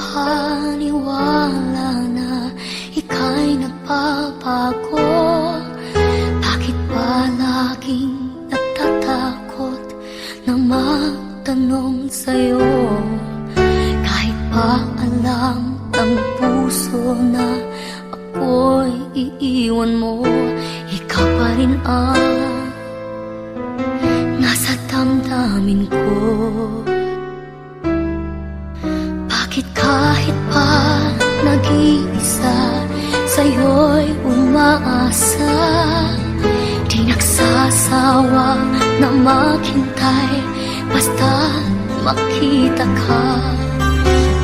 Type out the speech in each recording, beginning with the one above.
makapaniwala na ika'y nagbabago. Bakit ba laging natatakot na magtanong sa'yo? Kahit pa alam ng puso na ako'y iiwan mo, ikaw pa rin ang nasa damdamin ko. Bakit kahit pa nag-iisa, sa'yo'y umaasa, di nagsasawa na maghintay basta makita ka?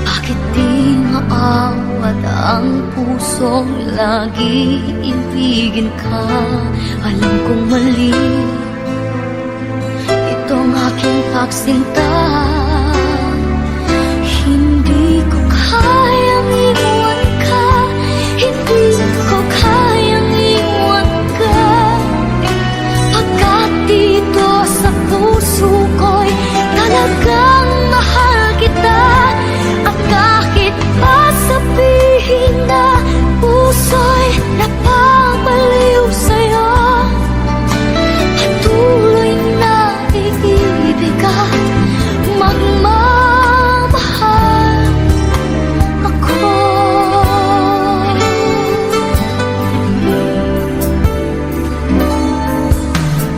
Bakit di maawat ang pusong lagi ibigin ka? Alam kong mali itong aking pagsinta. Hindi ko kayang iwan ka, hindi ko kayang iwan ka. Pagkat dito sa puso ko'y talagang mahal kita. At kahit pa sabihin na puso'y napapaliw sa'yo, patuloy na iibig at magmamahal ako.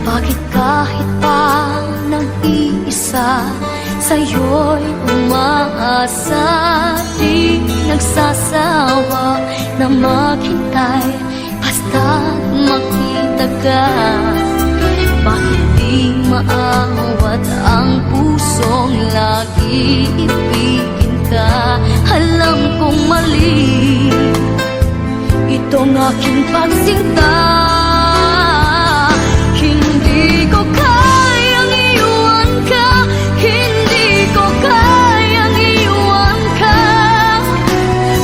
Bakit kahit pa nag-iisa, sa'yo'y umaasa, di nagsasawa na maghintay basta makita ka? Bakit di maawat ang pusong lagi ibigin ka? Alam kong mali itong aking pagsinta. Hindi ko kayang iwan ka, hindi ko kayang iwan ka.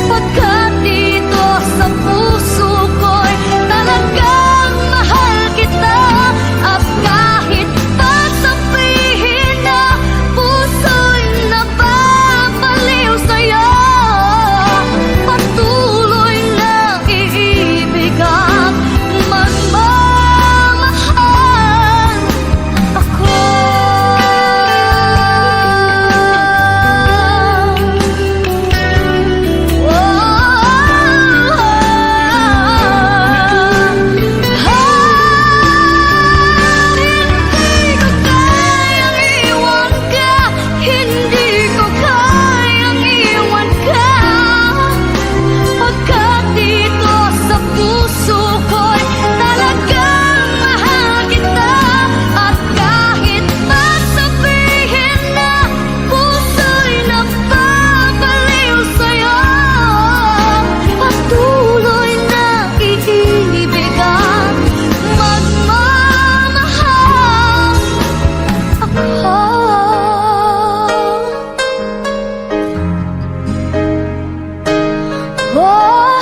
Pagkat dito sa puso ko'y talagang mahal kita. At kahit pa sabihin na puso'y napapaliw sa'yo, patuloy na iibig at magmamahal ako. Hindi ko kayang iwan ka, pagkat dito sa puso ko'y talagang mahal kita. At kahit pa sabihin na puso'y napapaliw sa'yo, patuloy na iibig at magmamahal ako. Oh,